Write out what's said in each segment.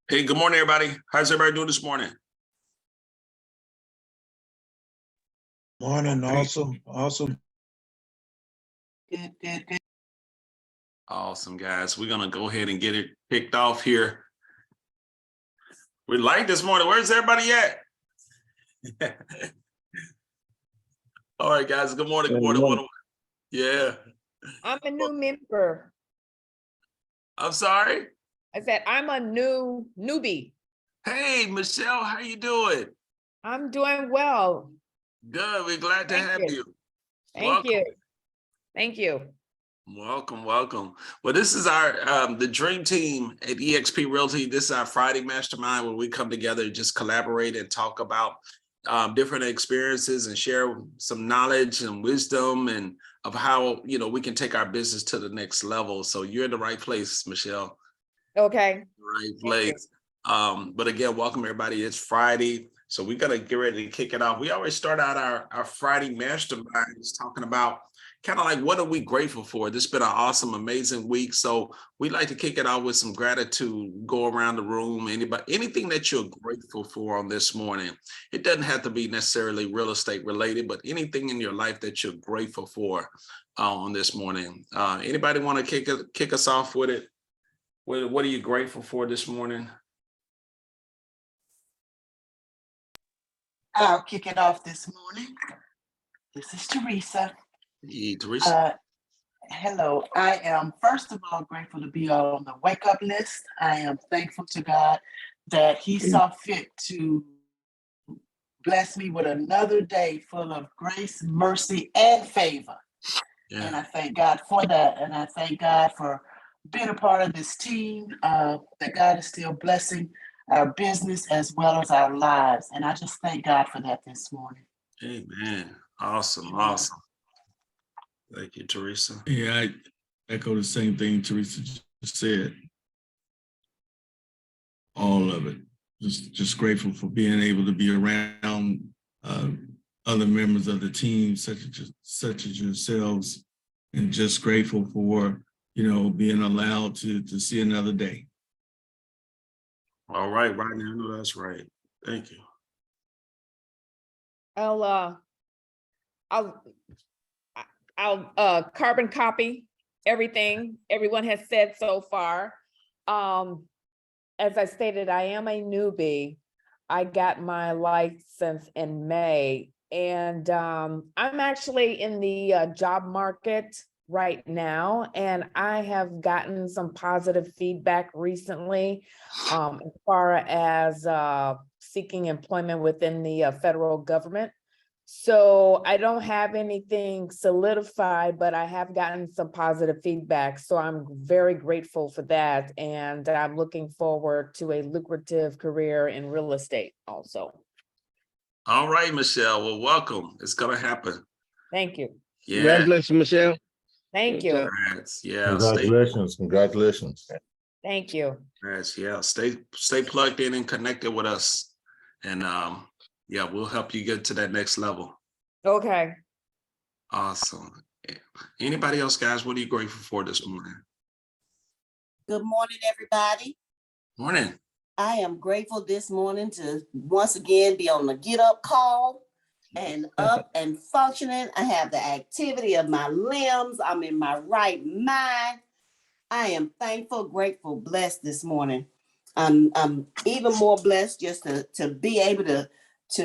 Hey, good morning, everybody. How's everybody doing this morning? Morning, awesome. Good. Awesome, guys. We're gonna go ahead and get it kicked off here. We're light this morning. Where's everybody at? All right, guys. Good morning. Good morning. Yeah. I'm a new member. I'm sorry. I said I'm a newbie. Hey, Michelle, how you doing? I'm doing well. Good. We're glad to have you. Thank you. Thank you. Welcome. Well, this is our the dream team at Exp Realty. This is our Friday Mastermind where we come together and just collaborate and talk about different experiences and share some knowledge and wisdom and of how we can take our business to the next level. So you're in the right place, Michelle. Okay. Right place. But again, welcome everybody. It's Friday, so we're gonna get ready to kick it off. We always start out our Friday Masterminds talking about kind of like what are we grateful for. This has been an awesome, amazing week. So we like to kick it off with some gratitude, go around the room. Anything that you're grateful for on this morning. It doesn't have to be necessarily real estate related, but anything in your life that you're grateful for on this morning. Anybody want to kick us off with it? What are you grateful for this morning? I'll kick it off this morning. This is Teresa. Hey, Teresa. Hello. I am, first of all, grateful to be on the wake up list. I am thankful to God that He saw fit to bless me with another day full of grace, mercy, and favor. Yeah. And I thank God for that. And I thank God for being a part of this team, that God is still blessing our business as well as our lives. And I just thank God for that this morning. Amen. Awesome. Thank you, Teresa. Yeah, I echo the same thing Teresa just said. All of it. Just grateful for being able to be around other members of the team, such as yourselves, and just grateful for being allowed to see another day. All right, right now, that's right. Thank you. I'll carbon copy everything everyone has said so far. As I stated, I am a newbie. I got my license in May, and I'm actually in the job market right now, and I have gotten some positive feedback recently as far as seeking employment within the federal government. So I don't have anything solidified, but I have gotten some positive feedback. So I'm very grateful for that. And I'm looking forward to a lucrative career in real estate also. All right, Michelle. Well, welcome. It's going to happen. Thank you. Yeah. Congratulations, Michelle. Thank you. Congrats. Yeah. Congratulations. Thank you. Yes. Yeah. Stay plugged in and connected with us. And yeah, we'll help you get to that next level. Okay. Awesome. Anybody else, guys? What are you grateful for this morning? Good morning, everybody. Morning. I am grateful this morning to once again be on the get up call and up and functioning. I have the activity of my limbs. I'm in my right mind. I am thankful, grateful, blessed this morning. I'm even more blessed just to be able to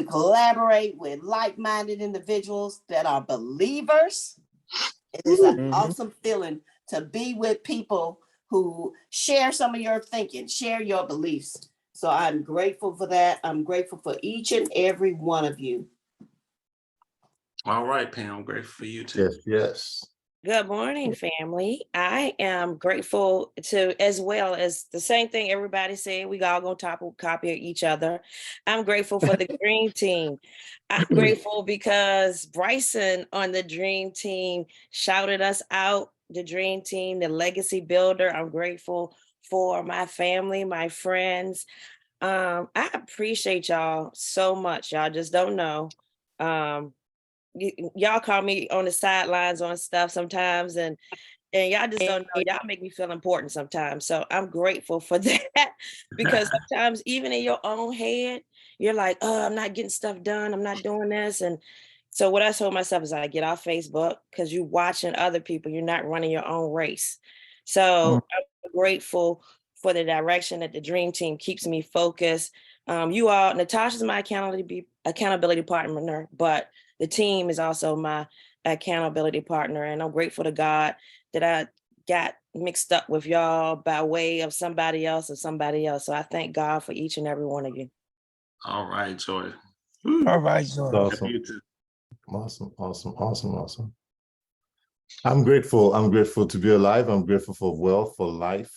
collaborate with like-minded individuals that are believers. It is an awesome feeling to be with people who share some of your thinking, share your beliefs. So I'm grateful for that. I'm grateful for each and every one of you. All right, Pam, I'm grateful for you too. Yes. Good morning, family. I am grateful to, as well as the same thing everybody said, we all gonna copy each other. I'm grateful for the dream team. I'm grateful because Bryson on the dream team shouted us out, the dream team, the legacy builder. I'm grateful for my family, my friends. I appreciate y'all so much. Y'all just don't know. Y'all call me on the sidelines on stuff sometimes, and And y'all just don't know, y'all make me feel important sometimes. So I'm grateful for that because sometimes even in your own head, you're like, oh, I'm not getting stuff done. I'm not doing this. And so what I told myself is I get off Facebook because you're watching other people. You're not running your own race. So I'm grateful for the direction that the Dream Team keeps me focused. You all, Natasha's my accountability partner, but the team is also my accountability partner. And I'm grateful to God that I got mixed up with y'all by way of somebody else or somebody else. So I thank God for each and every one of you. All right, Joy. All right, Joy. Awesome. You too. Awesome. I'm grateful to be alive. I'm grateful for wealth, for life,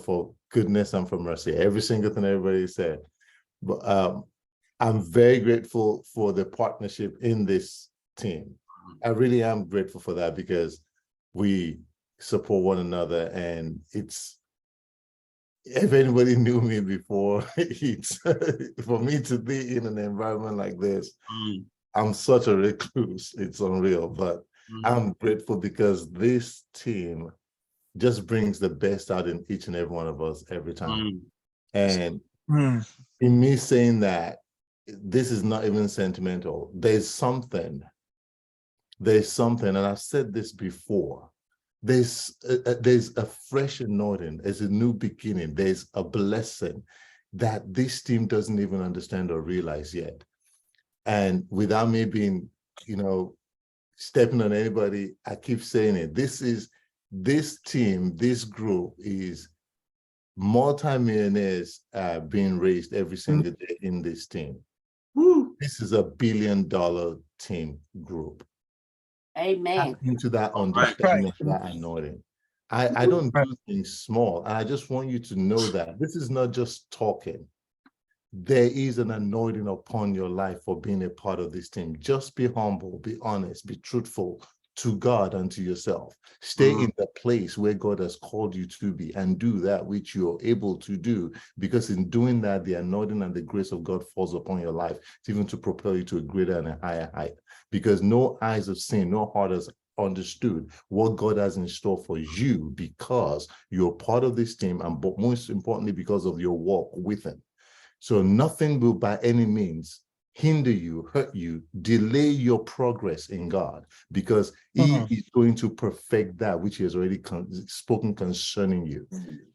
for goodness and for mercy. Every single thing everybody said. But I'm very grateful for the partnership in this team. I really am grateful for that because we support one another, and if anybody knew me before, it's for me to be in an environment like this. I'm such a recluse, it's unreal, but I'm grateful because this team just brings the best out in each and every one of us every time. And in me saying that, this is not even sentimental. There's something, and I've said this before, there's a fresh anointing, there's a new beginning, there's a blessing that this team doesn't even understand or realize yet. And without me being, stepping on anybody, I keep saying it. This team, this group is multimillionaires being raised every single day in this team. This is $1 billion team group. Amen. Into that understanding, that anointing. I don't do things small. And I just want you to know that this is not just talking. There is an anointing upon your life for being a part of this team. Just be humble, be honest, be truthful to God and to yourself. Stay in the place where God has called you to be and do that which you're able to do, because in doing that, the anointing and the grace of God falls upon your life, even to propel you to a greater and a higher height. Because no eyes have seen, no heart has understood what God has in store for you, because you're part of this team, and but most importantly, because of your walk with Him. So nothing will by any means hinder you, hurt you, delay your progress in God, because He is going to perfect that which He has already spoken concerning you.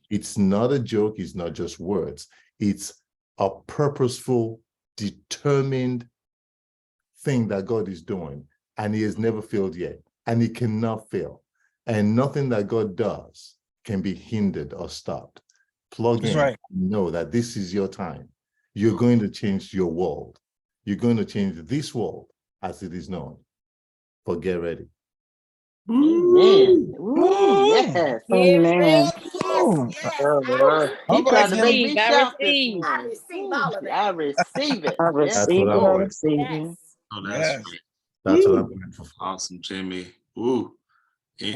It's not a joke. It's not just words. It's a purposeful, determined thing that God is doing, and He has never failed yet, and He cannot fail. And nothing that God does can be hindered or stopped. Plug in, know that this is your time. You're going to change your world. You're going to change this world as it is known. But get ready. Amen. Ooh, yes. Amen. He tried to make me I shout this receive. morning. I receive all of it. I receive it. I Yes, That's what receive it. I'm I Lord. grateful receive Yes. it. Oh, that's Yes. great. That's what I'm grateful for. Awesome, Jimmy. Okay,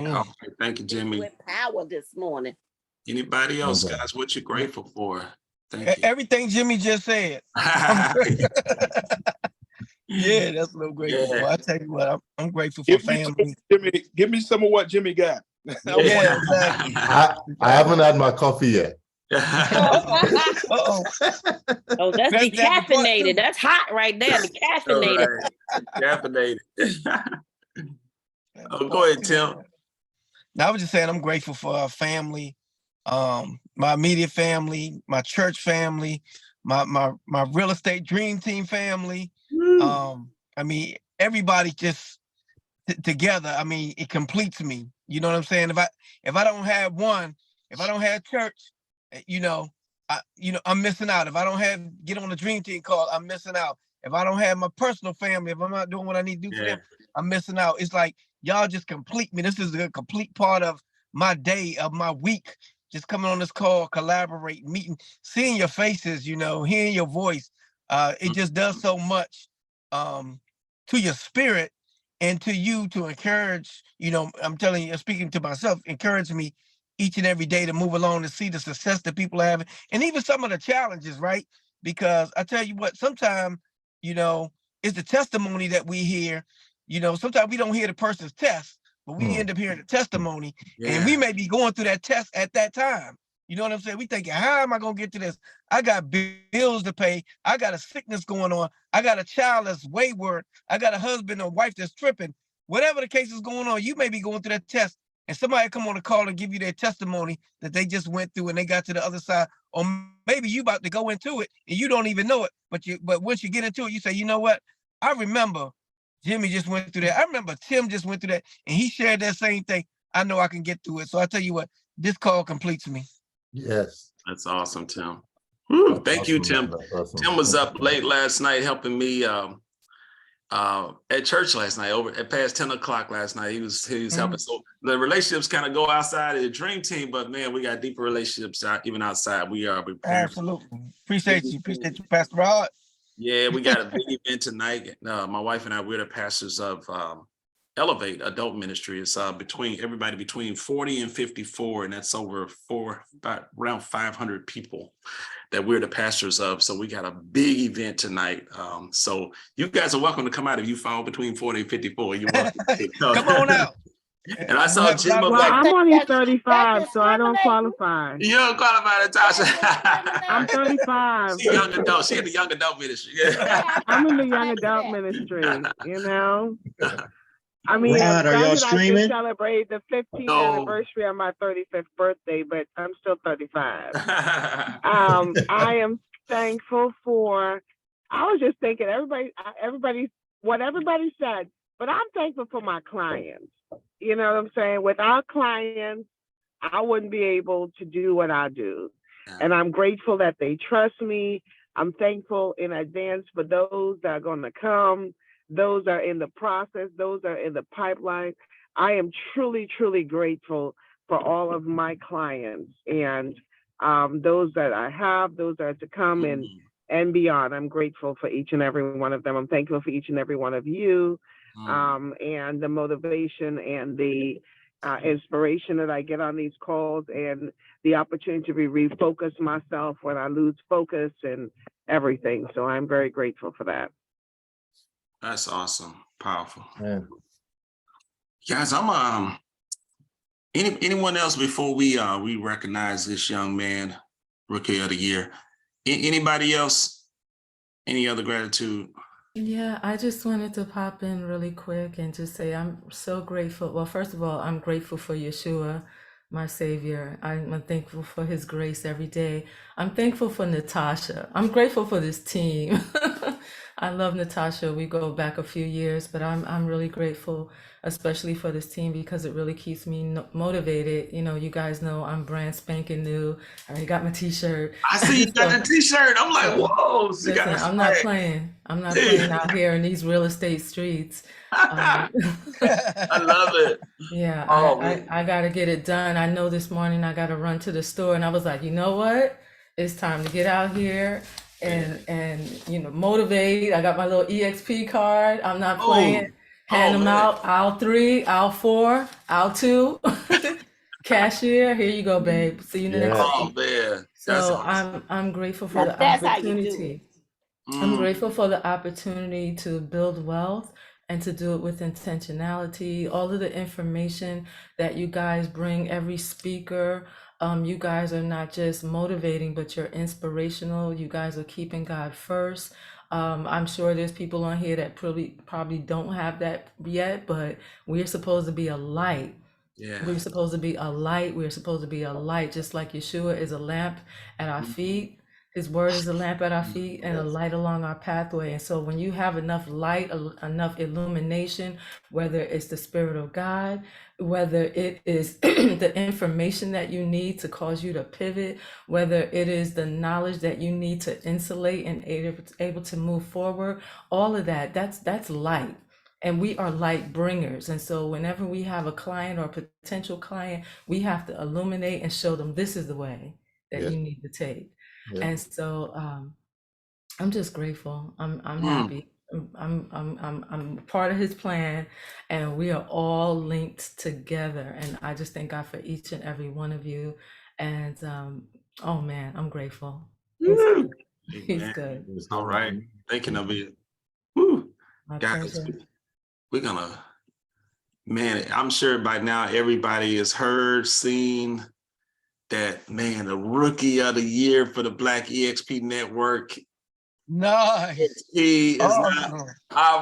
thank you, Jimmy. With power this morning. Anybody else, Okay. guys? What you grateful for? Thank you. Everything Jimmy just said. Yeah, that's what I'm grateful for. I tell you what, I'm grateful for family. Give me some of what Jimmy got. Yeah, exactly. I haven't had my coffee yet. Uh-oh. Oh, that's That's that part decaffeinated. two. That's hot right there. Decaffeinated. Caffeinated. Oh, go ahead, Tim. Now, I was just saying I'm grateful for our family, my immediate family, my church family, my real estate dream team family. I mean, everybody just together. I mean, it completes me. You know what I'm saying? If I don't have one, if I don't have church, I'm missing out. If I don't get on the dream team call, I'm missing out. If I don't have my personal family, if I'm not doing what I need to do for them, I'm missing out. It's like y'all just complete me. This is a complete part of my day, of my week. Just coming on this call, collaborate, meeting, seeing your faces, hearing your voice. It just does so much to your spirit and to you to encourage. I'm telling you, speaking to myself, encourage me each and every day to move along, to see the success that people have, and even some of the challenges, right? Because I tell you what, sometimes, it's the testimony that we hear. Sometimes we don't hear the person's test, but we end up hearing the testimony, and Yeah. we may be going through that test at that time. You know what I'm saying? We thinking, how am I gonna get to this? I got bills to pay. I got a sickness going on. I got a child that's wayward. I got a husband or wife that's tripping. Whatever the case is going on, you may be going through that test, and somebody come on the call and give you their testimony that they just went through and they got to the other side. Or maybe you about to go into it and you don't even know it, but once you get into it, you say, you know what? I remember Jimmy just went through that. I remember Tim just went through that, and he shared that same thing. I know I can get through it. So I tell you what, this call completes me. Yes. That's awesome, Tim. Woo, thank you, Awesome, man. Tim. That's awesome. Tim was up late last night helping me at church last night, over at past 10 o'clock last night. He was helping. So the relationships kind of go outside of the dream team, but man, we got deeper relationships even outside. We are Absolutely. Appreciate you, Pastor Rod. Yeah, we got a big event tonight. My wife and I, we're the pastors of Elevate Adult Ministry. It's everybody between 40 and 54, and that's over around 500 people that we're the pastors of. So we got a big event tonight. So you guys are welcome to come out if you fall between 40 and 54. You're welcome. Come on out. And I saw Jim. Well, I'm only 35, so I don't qualify. You don't qualify, Natasha. I'm 35. She's young adult. She in the young adult ministry. I'm in the young adult ministry, you know. I mean, Rod, are y'all streaming? I just celebrated the 15th anniversary of my 35th birthday, but I'm still 35. I am thankful for, I was just thinking, what everybody said, but I'm thankful for my clients. You know what I'm saying? Without clients, I wouldn't be able to do what I do. And I'm grateful that they trust me. I'm thankful in advance for those that are going to come. Those are in the process. Those are in the pipeline. I am truly, truly grateful for all of my clients and those that I have, those that are to come and beyond. I'm grateful for each and every one of them. I'm thankful for each and every one of you and the motivation and the inspiration that I get on these calls and the opportunity to refocus myself when I lose focus and everything. So I'm very grateful for that. That's awesome. Powerful. Yeah. Guys, I'm anyone else before we recognize this young man, Rookie of the Year? Anybody else? Any other gratitude? Yeah, I just wanted to pop in really quick and just say I'm so grateful. Well, first of all, I'm grateful for Yeshua, my Savior. I'm thankful for His grace every day. I'm thankful for Natasha. I'm grateful for this team. I love Natasha. We go back a few years, but I'm really grateful, especially for this team, because it really keeps me motivated. You know, you guys know I'm brand spanking new. I got my t-shirt. I see you got the t-shirt. I'm like, whoa. Listen, I'm not playing. I'm not playing out here in these real estate streets. I love it. Yeah, Oh, I got to get it done. I know this morning I got to run to the store, and I was like, you know what? It's time to get out here and you know, motivate. I got my little EXP card. I'm not playing. Hand them out. Aisle 3, aisle 4, aisle 2. Cashier, here you go, babe. See you in the next week. Man. So awesome. I'm grateful for the That's how you do opportunity. I'm grateful for the opportunity to build wealth and to do it with intentionality. All of the information that you guys bring, every speaker, you guys are not just motivating, but you're inspirational. You guys are keeping God first. I'm sure there's people on here that probably don't have that yet, but we're supposed to be a light. Yeah. We're supposed to be a light. We're supposed to be a light, just like Yeshua is a lamp at our feet. His word is a lamp at our feet and a light along our pathway. And so when you have enough light, enough illumination, whether it's the Spirit of God, whether it is the information that you need to cause you to pivot, whether it is the knowledge that you need to insulate and able to move forward, all of that, that's light. And we are light bringers. And so whenever we have a client or a potential client, we have to illuminate and show them this is the way that you need to take. And so I'm just grateful. I'm happy. I'm part of His plan, and we are all linked together. And I just thank God for each and every one of you. And oh man, I'm grateful. He's good. He's good. All right. Thinking of it. Woo. My Guys, pleasure. we're gonna man, I'm sure by now everybody has heard, seen that, man, the rookie of the year for the Black EXP Network. Nice. He is Awesome.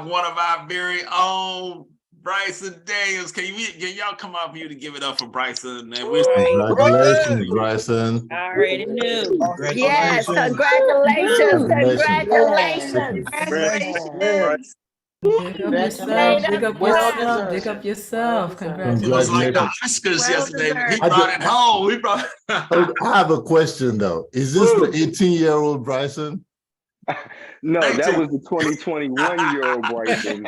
one of our very own Bryson Daniels. Can y'all come up here to give it up for Bryson? And we're Congratulations, Bryson. I already knew. Yes, Congratulations. congratulations. Congratulations. Big up yourself, big up Well yourself, big deserved. up yourself. It was like the Congratulations. Oscars yesterday. He I brought it home. He brought I have a question though. Is this the 18-year-old Bryson? No, that 19. was the 2021-year-old Bryson.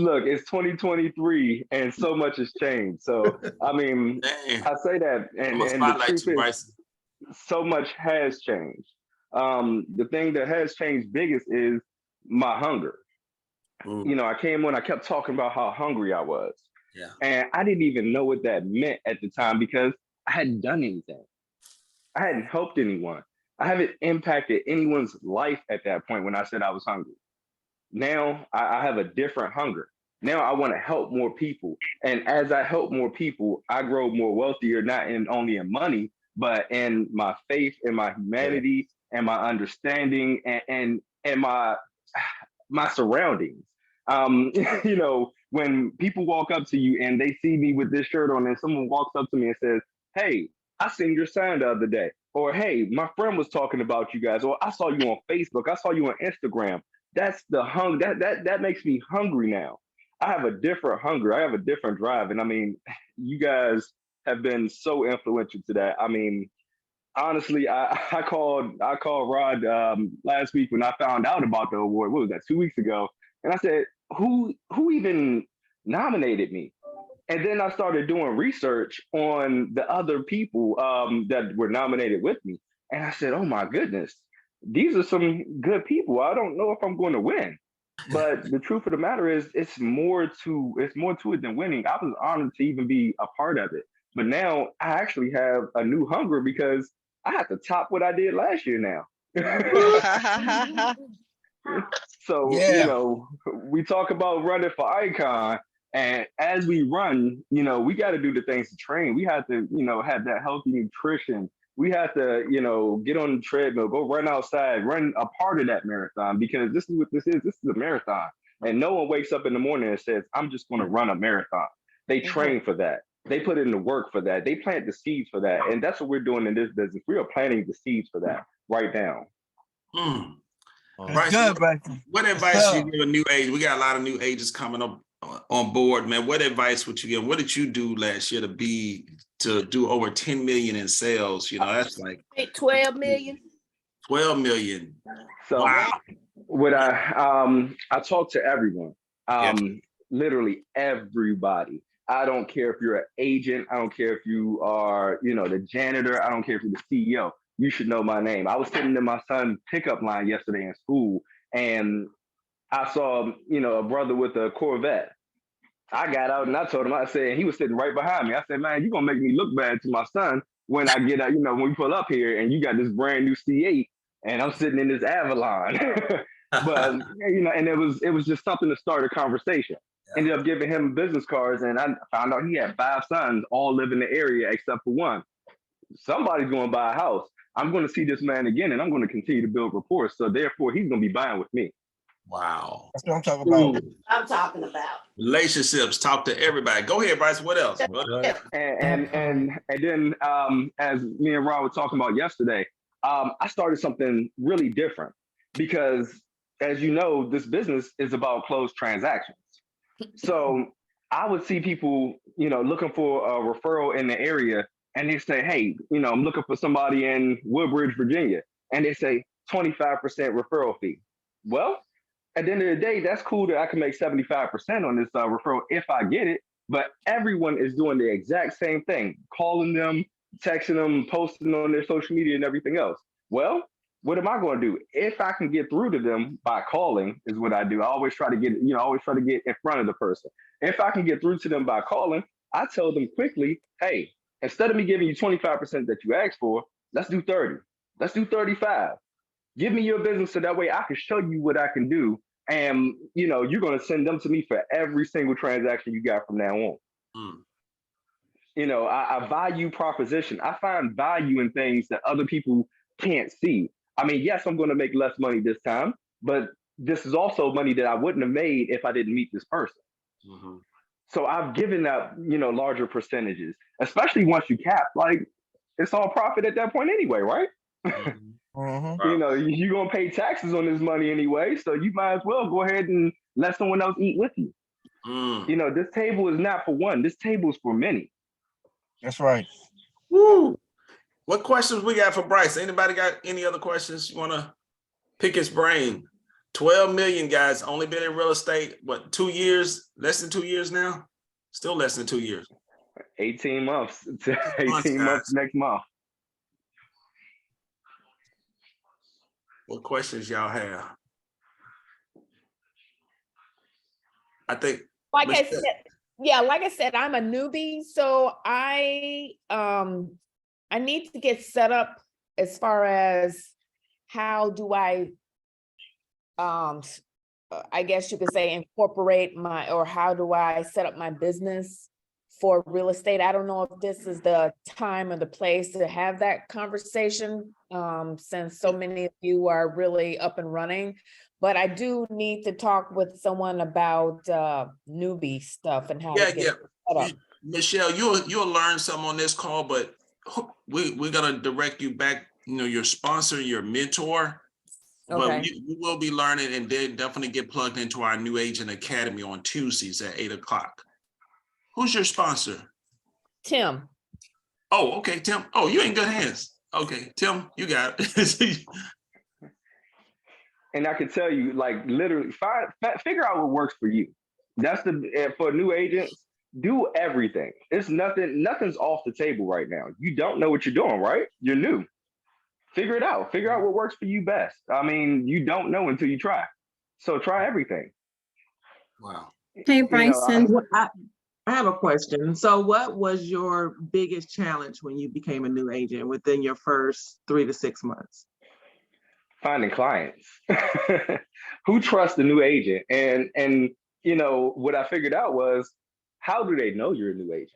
Look, it's 2023 and so much has changed. So, I mean, Man, I say that and the spotlight truth you, is Bryson. so much has changed. The thing that has changed biggest is my hunger. You know, I came on, I kept talking about how hungry I was. Yeah. And I didn't even know what that meant at the time because I hadn't done anything. I hadn't helped anyone. I haven't impacted anyone's life at that point when I said I was hungry. Now I have a different hunger. Now I want to help more people. And as I help more people, I grow more wealthier, not only in money, but in my faith, in my humanity, and my understanding, and my surroundings. You know, when people walk up to you and they see me with this shirt on, and someone walks up to me and says, "Hey, I seen your sign the other day," or "Hey, my friend was talking about you guys," or "I saw you on Facebook, I saw you on Instagram." That's the that makes me hungry now. I have a different hunger. I have a different drive, and I mean, you guys have been so influential to that. I mean, honestly, I called Rod last week when I found out about the award. What was that? 2 weeks ago, and I said, "Who even nominated me?" And then I started doing research on the other people that were nominated with me, and I said, "Oh my goodness, these are some good people. I don't know if I'm going to win." But the truth of the matter is, it's more to it than winning. I was honored to even be a part of it. But now I actually have a new hunger because I have to top what I did last year now. So, you know, we talk about running for icon. And as we run, you know, we got to do the things to train. We have to, you know, have that healthy nutrition. We have to, you know, get on the treadmill, go run outside, run a part of that marathon, because this is what this is. This is a marathon. And no one wakes up in the morning and says, "I'm just going to run a marathon." They train for that. They put in the work for that. They plant the seeds for that. And that's what we're doing in this business. We are planting the seeds for that right now. Bryson, what advice you give a new age? We got a lot of new ages coming up on board, man. What advice would you give? What did you do last year to do over 10 million in sales? You know, that's like 12 million. 12 million. So wow. What I talk to everyone, literally everybody. I don't care if you're an agent. I don't care if you are, you know, the janitor. I don't care if you're the CEO. You should know my name. I was sitting in my son's pickup line yesterday in school, and I saw, you know, a brother with a Corvette. I got out and I told him, I said, he was sitting right behind me. I said, "Man, you're going to make me look bad to my son when I get out, you know, when we pull up here and you got this brand new C8 and I'm sitting in this Avalon." But, you know, and it was just something to start a conversation. Ended up giving him business cards, and I found out he had 5 sons, all live in the area except for one. Somebody's going to buy a house. I'm going to see this man again, and I'm going to continue to build rapport. So therefore, he's going to be buying with me. Wow. That's what I'm talking about. I'm talking about Relationships. Talk to everybody. Go ahead, Bryce. What else? And then as me and Rod were talking about yesterday, I started something really different because, as you know, this business is about closed transactions. So I would see people, you know, looking for a referral in the area, and they say, "Hey, you know, I'm looking for somebody in Woodbridge, Virginia," and they say 25% referral fee. Well, at the end of the day, that's cool that I can make 75% on this referral if I get it. But everyone is doing the exact same thing, calling them, texting them, posting on their social media and everything else. Well, what am I going to do? If I can get through to them by calling, is what I do. I always try to get, you know, in front of the person. If I can get through to them by calling, I tell them quickly, "Hey, instead of me giving you 25% that you asked for, let's do 30. Let's do 35. Give me your business so that way I can show you what I can do. And you're going to send them to me for every single transaction you got from now on. I value proposition. I find value in things that other people can't see. I mean, yes, I'm going to make less money this time, but this is also money that I wouldn't have made if I didn't meet this person. So I've given up, larger percentages, especially once you cap. Like, it's all profit at that point anyway, right? You're going to pay taxes on this money anyway, so you might as well go ahead and let someone else eat with you. This table is not for one. This table is for many. That's right. Woo. What questions we got for Bryce? Anybody got any other questions? You want to pick his brain? 12 million, guys, only been in real estate, what, 2 years? Less than 2 years now? Still less than 2 years. 18 months. 18 months next month. What questions y'all have? I think. Like I said, I'm a newbie, so I need to get set up as far as how do I guess you could say incorporate or how do I set up my business for real estate. I don't know if this is the time or the place to have that conversation, since so many of you are really up and running, but I do need to talk with someone about newbie stuff and how to get set up. Michelle, you'll learn some on this call, but we're gonna direct you back, your sponsor, your mentor. Okay. But you will be learning, and then definitely get plugged into our New Agent Academy on Tuesdays at 8:00. Who's your sponsor? Tim. Oh, okay, Tim. Oh, you in good hands. Okay, Tim, you got it. And I can tell you, like, literally, figure out what works for you. That's for new agents. Do everything. It's nothing's off the table right now. You don't know what you're doing, right? You're new. Figure it out. Figure out what works for you best. I mean, you don't know until you try. So try everything. Wow. Hey, Bryson. I have a question. So what was your biggest challenge when you became a new agent within your first 3 to 6 months? Finding clients who trust the new agent. And what I figured out was, how do they know you're a new agent?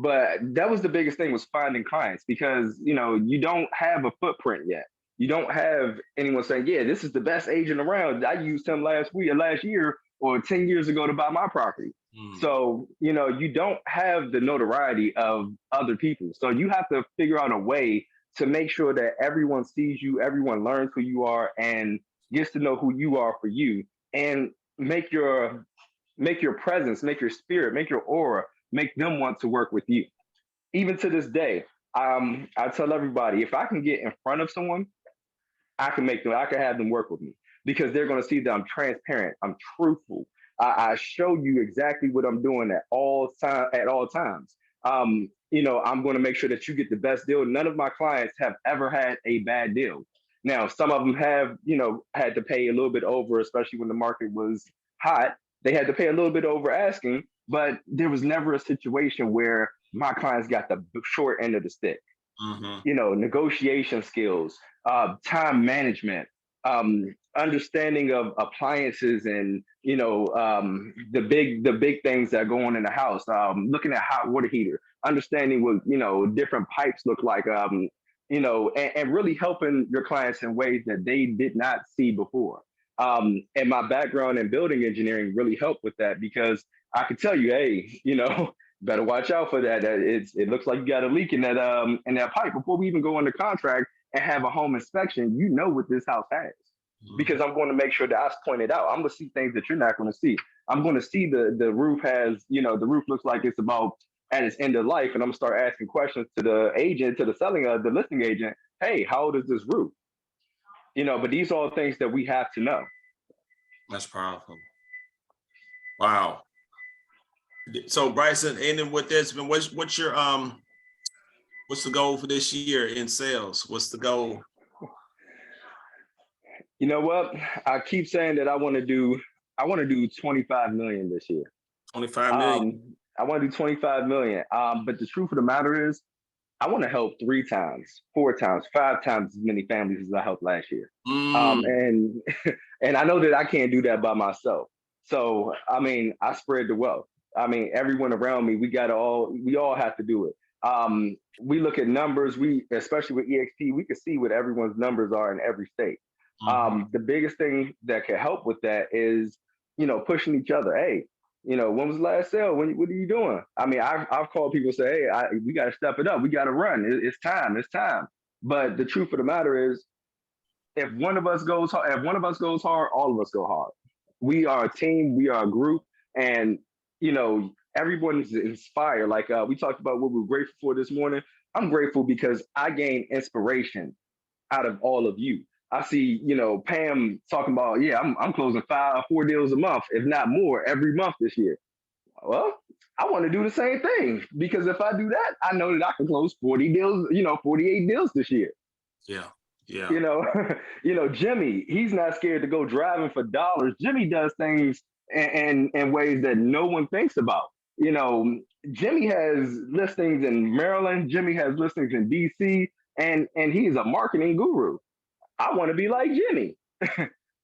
But that was the biggest thing, was finding clients, because, you don't have a footprint yet. You don't have anyone saying, yeah, this is the best agent around. I used him last year or 10 years ago to buy my property. So, you don't have the notoriety of other people. So you have to figure out a way to make sure that everyone sees you, everyone learns who you are and gets to know who you are for you, and make your presence, make your spirit, make your aura, make them want to work with you. Even to this day, I tell everybody, if I can get in front of someone, I can have them work with me, because they're going to see that I'm transparent, I'm truthful. I show you exactly what I'm doing at all times. I'm going to make sure that you get the best deal. None of my clients have ever had a bad deal. Now, some of them have, had to pay a little bit over, especially when the market was hot. They had to pay a little bit over asking, but there was never a situation where my clients got the short end of the stick. Negotiation skills, time management, understanding of appliances, and the big things that go on in the house. Looking at hot water heater, understanding what different pipes look like. And really helping your clients in ways that they did not see before. And my background in building engineering really helped with that, because I could tell you, hey, better watch out for that. It looks like you got a leak in that pipe. Before we even go under contract and have a home inspection, what this house has, because I'm going to make sure that I point it out. I'm going to see things that you're not going to see. I'm going to see the roof has, the roof looks like it's about at its end of life, and I'm gonna start asking questions to the agent, to the listing agent. Hey, how old is this roof? But these are all things that we have to know. That's powerful. Wow. So Bryson, ending with this, what's your what's the goal for this year in sales? What's the goal? You know what? I keep saying that I want to do 25 million this year. 25 million. I want to do 25 million. But the truth of the matter is, I want to help 3 times, 4 times, 5 times as many families as I helped last year. Mm. And and I know that I can't do that by myself. So I mean, I spread the wealth. I mean, everyone around me, we all have to do it. We look at numbers, especially with EXP, we can see what everyone's numbers are in every state. The biggest thing that can help with that is, pushing each other. Hey, when was the last sale? What are you doing? I mean, I've called people say, hey, we got to step it up. We got to run. It's time. It's time. But the truth of the matter is, if one of us goes hard, all of us go hard. We are a team. We are a group, and everyone is inspired. Like we talked about what we're grateful for this morning. I'm grateful because I gained inspiration out of all of you. I see, Pam talking about, yeah, I'm closing 4 deals a month, if not more, every month this year. Well, I want to do the same thing, because if I do that, I know that I can close 40 deals, 48 deals this year. Yeah. Yeah. Jimmy, he's not scared to go driving for dollars. Jimmy does things in ways that no one thinks about. Jimmy has listings in Maryland. Jimmy has listings in DC, and he's a marketing guru. I want to be like Jimmy.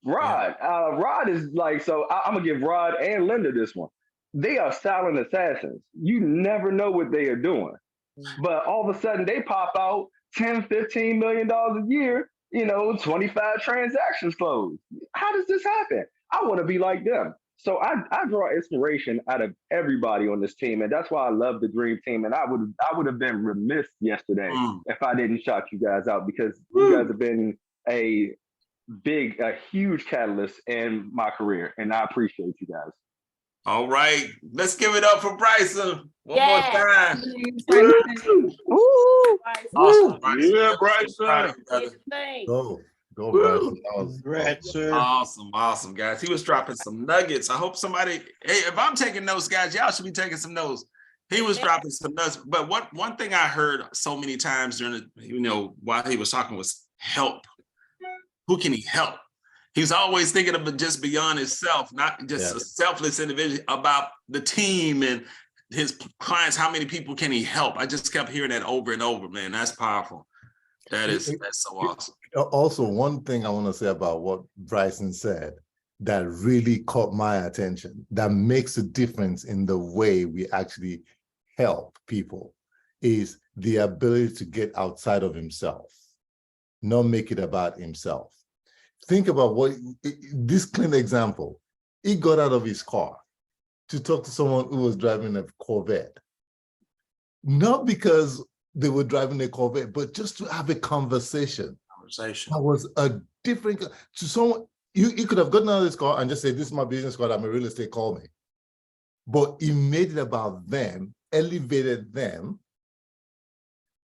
Rod, Rod is like, so I'm gonna give Rod and Linda this one. They are silent assassins. You never know what they are doing, but all of a sudden they pop out 10, $15 million a year, 25 transactions closed. How does this happen? I want to be like them. So I draw inspiration out of everybody on this team, and that's why I love the Dream Team. And I would have been remiss yesterday if I didn't shout you guys out, because you guys have been a huge catalyst in my career, and I appreciate you guys. All right, let's give it up for Bryson one more time. Woo! Awesome, Bryson. Yeah, Bryson. Go, Bryson. Congrats, sir. Awesome, guys. He was dropping some nuggets. I hope somebody, hey, if I'm taking notes, guys, y'all should be taking some notes. He was dropping some nuggets. But one thing I heard so many times during while he was talking was help. Who can he help? He's always thinking of it just beyond himself, not just a selfless individual, about the team and his clients. How many people can he help? I just kept hearing that over and over, man. That's powerful. That's so awesome. Also, one thing I want to say about what Bryson said that really caught my attention, that makes a difference in the way we actually help people, is the ability to get outside of himself, not make it about himself. Think about this clean example. He got out of his car to talk to someone who was driving a Corvette. Not because they were driving a Corvette, but just to have a conversation. That was a different, to someone, you could have gotten out of this car and just said, this is my business card, I'm a real estate, call me. But he made it about them, elevated them,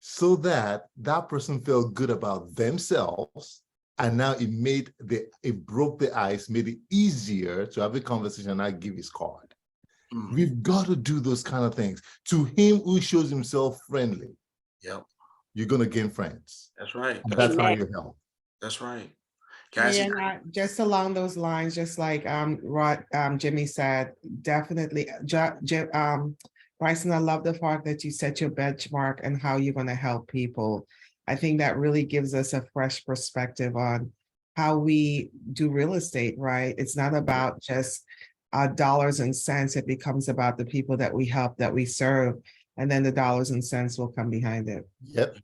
so that that person felt good about themselves. And now it broke the ice, made it easier to have a conversation and not give his card. We've got to do those kind of things. To him who shows himself friendly, you're going to gain friends. That's right. That's how you help. That's right. Yeah, just along those lines, just like Jimmy said, definitely, Bryson, I love the fact that you set your benchmark and how you're going to help people. I think that really gives us a fresh perspective on how we do real estate, right? It's not about just dollars and cents. It becomes about the people that we help, that we serve, and then the dollars and cents will come behind it. Yep.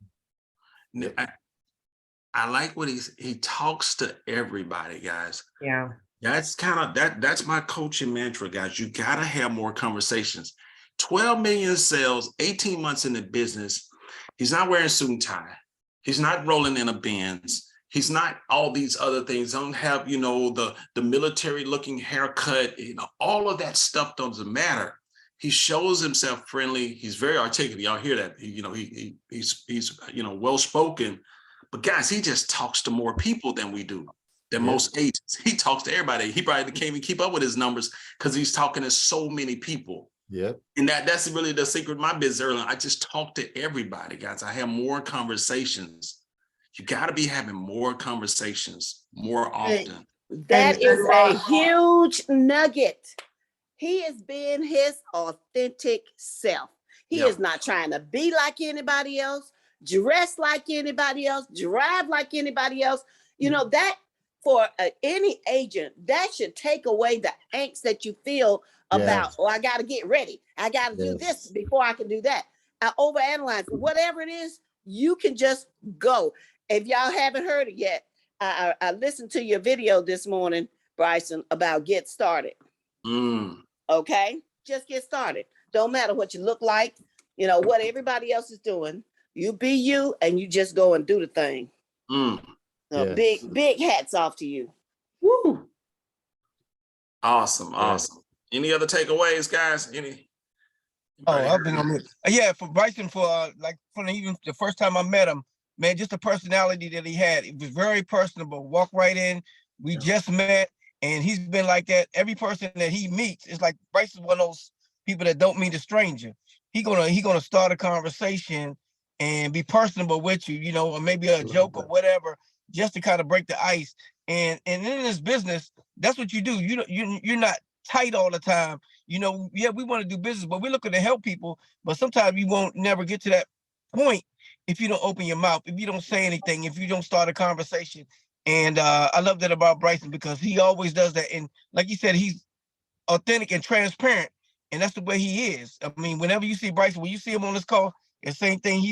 I like what he talks to everybody, guys. Yeah. That's that's my coaching mantra, guys. You gotta have more conversations. 12 million sales, 18 months in the business. He's not wearing suit and tie. He's not rolling in a Benz. He's not all these other things. Don't have, the military looking haircut, all of that stuff doesn't matter. He shows himself friendly. He's very articulate. Y'all hear that? He's well-spoken, but guys, he just talks to more people than we do, than most agents. He talks to everybody. He probably can't even keep up with his numbers because he's talking to so many people. Yep. And that's really the secret of my business earlier. I just talk to everybody, guys. I have more conversations. You got to be having more conversations more often. That is a huge nugget. He is being his authentic self. He is not trying to be like anybody else, dress like anybody else, drive like anybody else. You know, that for any agent, that should take away the angst that you feel about, oh, I got to get ready. I got to do this before I can do that. I overanalyze. Whatever it is, you can just go. If y'all haven't heard it yet, I listened to your video this morning, Bryson, about get started. Okay? Just get started. Don't matter what you look like, you know, what everybody else is doing. You be you and you just go and do the thing. So big hats off to you. Woo! Awesome. Any other takeaways, guys? I've been on it. Yeah, for Bryson, for like from even the first time I met him, man, just the personality that he had. It was very personable. Walk right in. We just met, and he's been like that. Every person that he meets is like Bryson's one of those people that don't meet a stranger. He gonna start a conversation and be personable with you, you know, or maybe a joke or whatever, just to kind of break the ice. And in this business, that's what you do. You're not tight all the time. You know, yeah, we want to do business, but we're looking to help people. But sometimes you won't never get to that point if you don't open your mouth, if you don't say anything, if you don't start a conversation. And I love that about Bryson because he always does that. And like you said, he's authentic and transparent, and that's the way he is. I mean, whenever you see Bryson, when you see him on this call, the same thing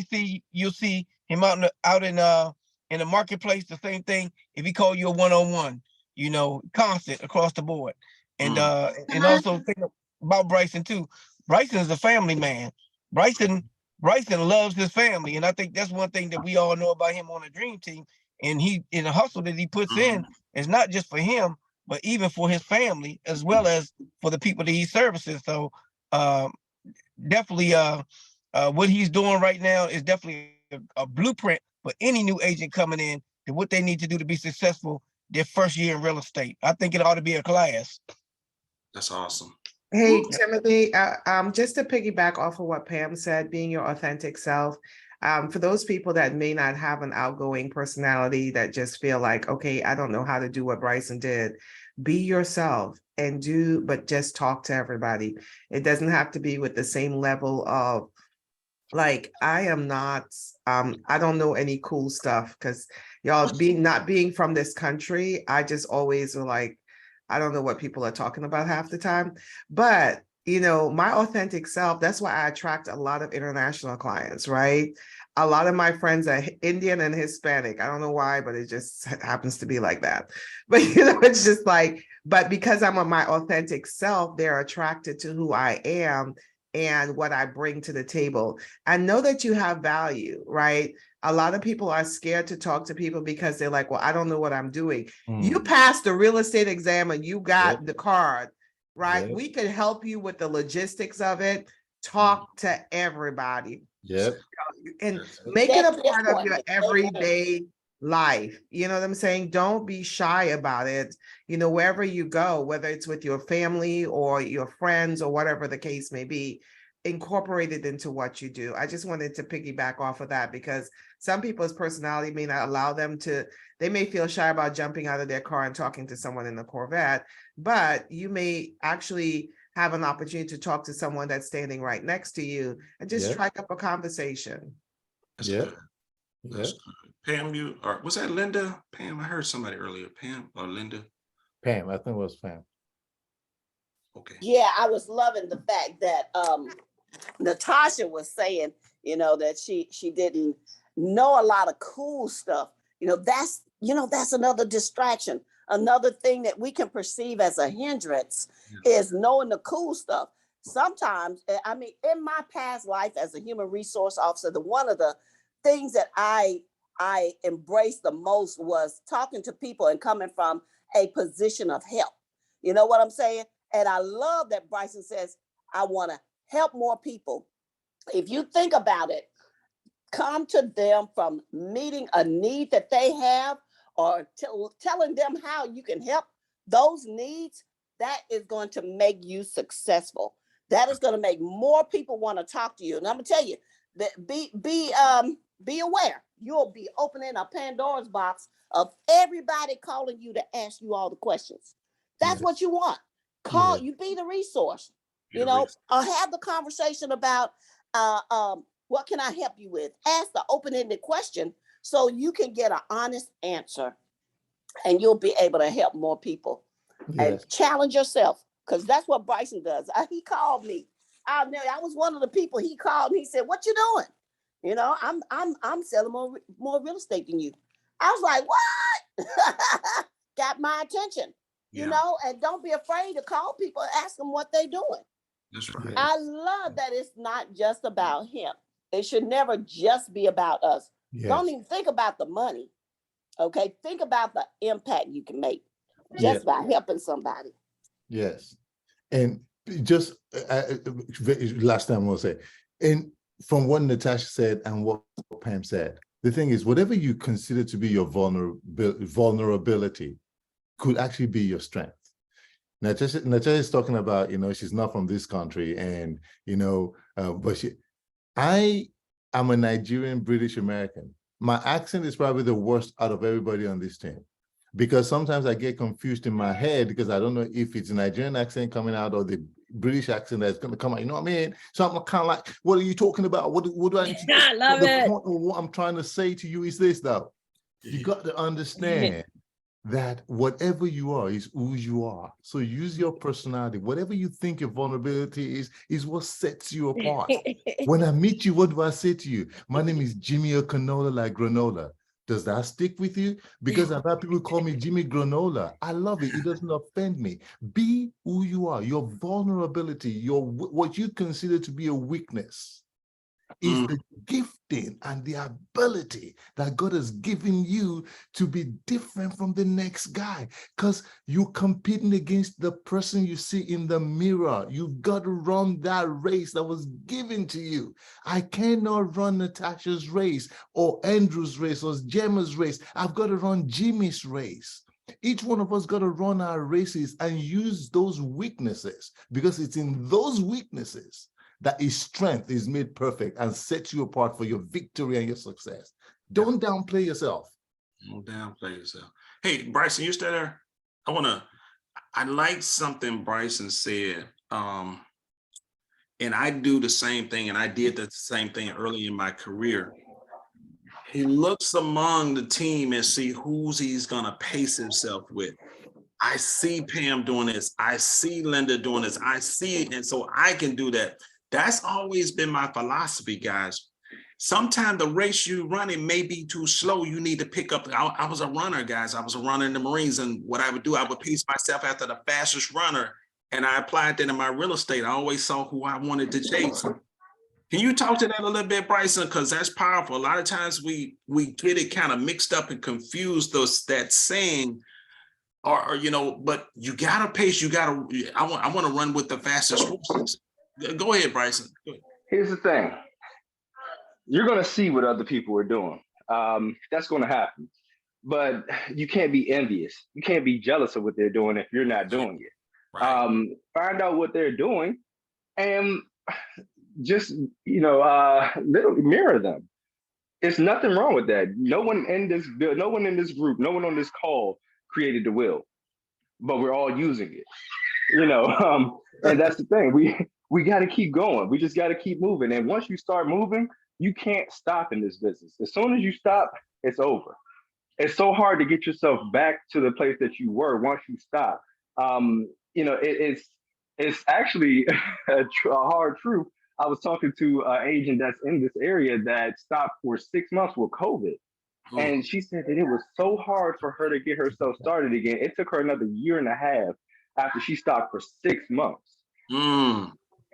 you'll see him out in the marketplace. The same thing if he call you a one-on-one, you know, constant across the board. And also think about Bryson too. Bryson is a family man. Bryson loves his family, and I think that's one thing that we all know about him on the Dream Team. And he in the hustle that he puts in is not just for him, but even for his family as well as for the people that he services. So definitely what he's doing right now is definitely a blueprint for any new agent coming in to what they need to do to be successful their first year in real estate. I think it ought to be a class. That's awesome. Hey, Timothy, just to piggyback off of what Pam said, being your authentic self, for those people that may not have an outgoing personality that just feel like, okay, I don't know how to do what Bryson did, be yourself and but just talk to everybody. It doesn't have to be with the same level of, like, I am not, I don't know any cool stuff because y'all not being from this country, I just always were like, I don't know what people are talking about half the time, but you know, my authentic self, that's why I attract a lot of international clients, right? A lot of my friends are Indian and Hispanic. I don't know why, but it just happens to be like that. But you know, it's just like, but because I'm on my authentic self, they're attracted to who I am and what I bring to the table. I know that you have value, right? A lot of people are scared to talk to people because they're like, well, I don't know what I'm doing. You passed the real estate exam and you got the card, right? We could help you with the logistics of it. Talk to everybody. And make it a part of your everyday life. You know what I'm saying? Don't be shy about it. You know, wherever you go, whether it's with your family or your friends or whatever the case may be, incorporate it into what you do. I just wanted to piggyback off of that because some people's personality may not allow them to, they may feel shy about jumping out of their car and talking to someone in the Corvette, but you may actually have an opportunity to talk to someone that's standing right next to you and just strike up a conversation. That's good. That's good. Pam, or was that Linda? Pam, I heard somebody earlier. Pam or Linda? Pam, I think it was Pam. Okay. Yeah, I was loving the fact that Natasha was saying, you know, that she didn't know a lot of cool stuff. That's another distraction. Another thing that we can perceive as a hindrance is knowing the cool stuff. Sometimes, I mean, in my past life as a human resource officer, one of the things that I embraced the most was talking to people and coming from a position of help. You know what I'm saying? And I love that Bryson says, I want to help more people. If you think about it, come to them from meeting a need that they have or telling them how you can help those needs. That is going to make you successful. That is going to make more people want to talk to you. And I'm going to tell you that be aware. You'll be opening a Pandora's box of everybody calling you to ask you all the questions. That's what you want. You be the resource, or have the conversation about, What can I help you with? Ask the open-ended question so you can get an honest answer, and you'll be able to help more people. And Yes. challenge yourself, because that's what Bryson does. He called me. I was one of the people he called. He said, "What you doing?" You know, I'm selling more real estate than you. I was like, "What?" Got my attention. Yeah. You know, and don't be afraid to call people and ask them what they're doing. That's right. I love that it's not just about him. It should never just be about us. Yes. Don't even think about the money. Okay, think about the impact you can make just Yes. by helping somebody. Yes. And just last time I'll say, and from what Natasha said and what Pam said, the thing is, whatever you consider to be your vulnerability could actually be your strength. Natasha is talking about, you know, she's not from this country, and, you know, but I am a Nigerian British American. My accent is probably the worst out of everybody on this team, because sometimes I get confused in my head because I don't know if it's a Nigerian accent coming out or the British accent that's going to come out. You know what I mean? So I'm kind of like, what are you talking about? What do I need to do? I love The it. point of what I'm trying to say to you is this, though. You got to understand that whatever you are is who you are. So use your personality. Whatever you think your vulnerability is what sets you apart. When I meet you, what do I say to you? My name is Jimmy O'Canola, like granola. Does that stick with you? Because I've had people call me Jimmy Granola. I love it. It doesn't offend me. Be who you are. Your vulnerability, what you consider to be a weakness, is the gifting and the ability that God has given you to be different from the next guy, because you're competing against the person you see in the mirror. You've got to run that race that was given to you. I cannot run Natasha's race or Andrew's race or Gemma's race. I've got to run Jimmy's race. Each one of us got to run our races and use those weaknesses, because it's in those weaknesses that his strength is made perfect and sets you apart for your victory and your success. Don't downplay yourself. Don't downplay yourself. Hey, Bryson, you still there? I like something Bryson said. And I do the same thing, and I did the same thing early in my career. He looks among the team and see who's he's gonna pace himself with. I see Pam doing this. I see Linda doing this. I see it, and so I can do that. That's always been my philosophy, guys. Sometimes the race you running may be too slow. You need to pick up. I was a runner, guys. I was a runner in the Marines, and what I would do, I would pace myself after the fastest runner, and I applied that in my real estate. I always saw who I wanted to chase. Can you talk to that a little bit, Bryson? Because that's powerful. A lot of times we get it kind of mixed up and confused, that saying, or you know, but you gotta pace. I want to run with the fastest horses. Go ahead, Bryson. Go ahead. Here's the thing. You're going to see what other people are doing. That's going to happen. But you can't be envious. You can't be jealous of what they're doing if you're not doing it. Right. Find out what they're doing and just, mirror them. There's nothing wrong with that. No one in this group, no one on this call created the wheel, but we're all using it. And that's the thing. We got to keep going. We just got to keep moving. And once you start moving, you can't stop in this business. As soon as you stop, it's over. It's so hard to get yourself back to the place that you were once you stop. It's actually a hard truth. I was talking to an agent that's in this area that stopped for 6 months with COVID. And she said that it was so hard for her to get herself started again. It took her another 1.5 years after she stopped for 6 months.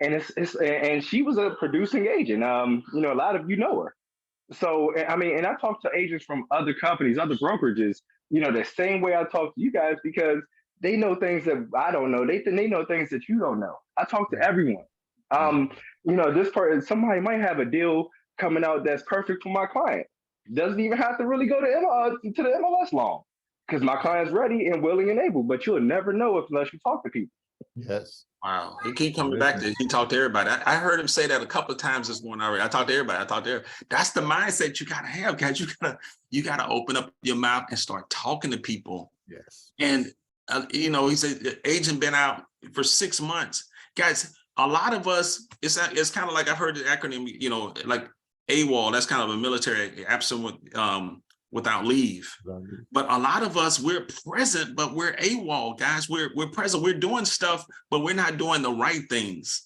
And and she was a producing agent. A lot of you know her. So, and I talked to agents from other companies, other brokerages, the same way I talk to you guys, because they know things that I don't know. They know things that you don't know. I talk to everyone. This person, somebody might have a deal coming out that's perfect for my client. Doesn't even have to really go to the MLS long, because my client's ready and willing and able, but you'll never know unless you talk to people. Yes. Wow. He keep coming back to, he talked to everybody. I heard him say that a couple of times this morning already. I talked to everybody. That's the mindset you gotta have, guys. You gotta open up your mouth and start talking to people. Yes. And he said the agent been out for 6 months. Guys, a lot of us, it's kind of like I've heard the acronym, you know, like AWOL, that's kind of a military absent without leave. But a lot of us, we're present, but we're AWOL, guys. We're present, we're doing stuff, but we're not doing the right things.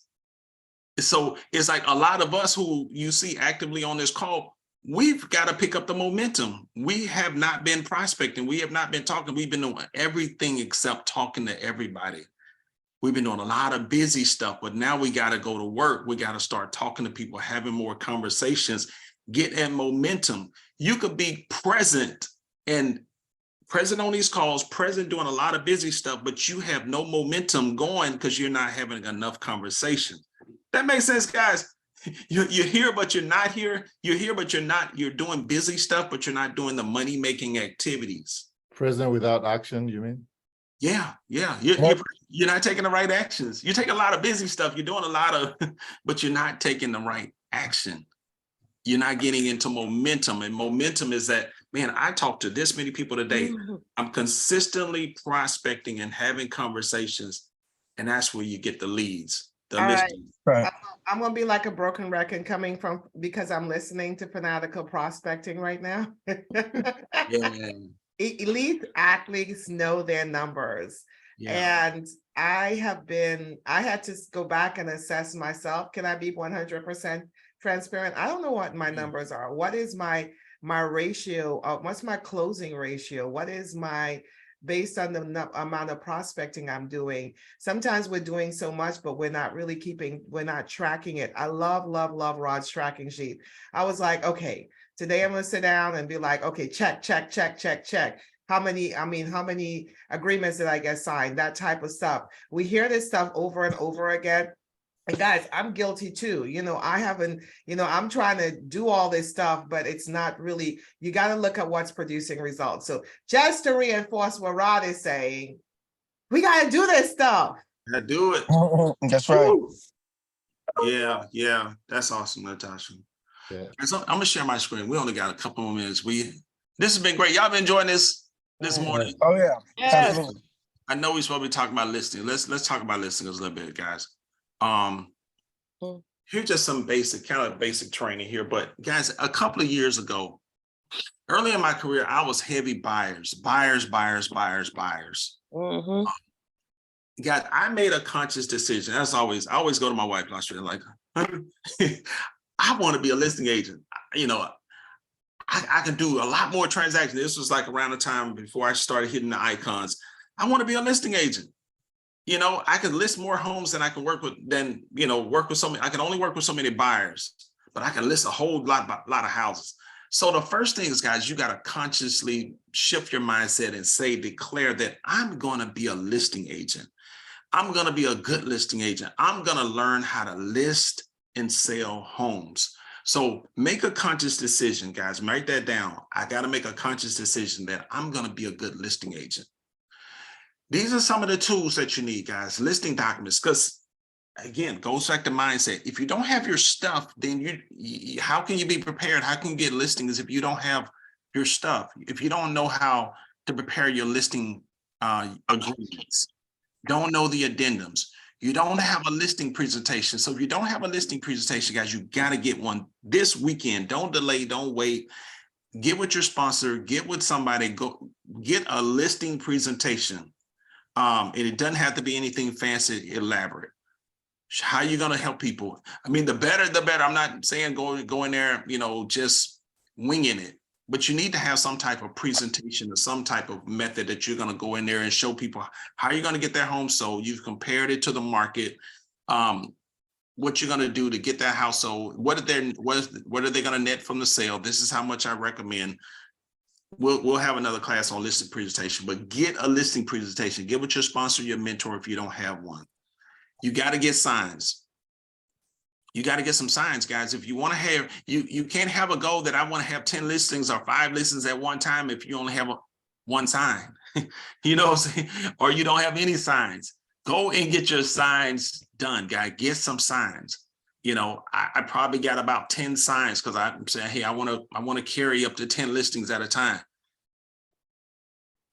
So it's like a lot of us who you see actively on this call, we've got to pick up the momentum. We have not been prospecting. We have not been talking. We've been doing everything except talking to everybody. We've been doing a lot of busy stuff, but now we got to go to work. We got to start talking to people, having more conversations, get that momentum. You could be present and present on these calls, present doing a lot of busy stuff, but you have no momentum going because you're not having enough conversation. That makes sense, guys. You're here, but you're not here. You're here, but you're not. You're doing busy stuff, but you're not doing the money-making activities. Present without action, you mean? Yeah. You're not taking the right actions. You take a lot of busy stuff. You're doing a lot of, but you're not taking the right action. You're not getting into momentum. And momentum is that, man, I talked to this many people today. I'm consistently prospecting and having conversations. And that's where you get the leads. All right. I'm gonna be like a broken record coming from, because I'm listening to fanatical prospecting right now. Yeah. Elite athletes know their numbers. Yeah. And I had to go back and assess myself. Can I be 100% transparent? I don't know what my numbers are. What is my ratio? What's my closing ratio? What is my, based on the amount of prospecting I'm doing? Sometimes we're doing so much, but we're not really we're not tracking it. I love Rod's tracking sheet. I was like, okay, today I'm gonna sit down and be like, okay, check. How many agreements did I get signed? That type of stuff. We hear this stuff over and over again. And guys, I'm guilty too. You know, I'm trying to do all this stuff, but it's not really, you got to look at what's producing results. So just to reinforce what Rod is saying, we got to do this stuff. I do it. That's right. Yeah. That's awesome, Natasha. Yeah. So I'm gonna share my screen. We only got a couple more minutes. This has been great. Y'all been enjoying this morning? Oh yeah. Yes. Absolutely. I know we're supposed to be talking about listing. Let's talk about listings a little bit, guys. Here's just some basic training here. But guys, a couple of years ago, early in my career, I was heavy buyers. Guys, I made a conscious decision. As always, I always go to my wife last year, like, I want to be a listing agent. You know, I can do a lot more transactions. This was like around the time before I started hitting the icons. I want to be a listing agent. You know, I can list more homes than I can work with, I can only work with so many buyers, but I can list a whole lot of houses. So the first thing is, guys, you got to consciously shift your mindset and declare that I'm going to be a listing agent. I'm going to be a good listing agent. I'm going to learn how to list and sell homes. So make a conscious decision, guys. Write that down. I got to make a conscious decision that I'm going to be a good listing agent. These are some of the tools that you need, guys. Listing documents, because again, goes back to mindset. If you don't have your stuff, then how can you be prepared? How can you get listings if you don't have your stuff? If you don't know how to prepare your listing agreements, don't know the addendums, you don't have a listing presentation. So if you don't have a listing presentation, guys, you got to get one this weekend. Don't delay, don't wait. Get with your sponsor, get with somebody, go get a listing presentation. And it doesn't have to be anything fancy, elaborate. How are you going to help people? I mean, the better, the better. I'm not saying go in there, just winging it, but you need to have some type of presentation or some type of method that you're going to go in there and show people how you're going to get their home sold. You've compared it to the market, what you're going to do to get that house sold. What are they going to net from the sale? This is how much I recommend. We'll have another class on listing presentation, but get a listing presentation. Get with your sponsor, your mentor, if you don't have one. You got to get signs. You got to get some signs, guys. If you want to have, you can't have a goal that I want to have 10 listings or 5 listings at one time if you only have one sign, you know what I'm saying? Or you don't have any signs. Go and get your signs done, guys. Get some signs. I probably got about 10 signs because I'm saying, hey, I want to carry up to 10 listings at a time.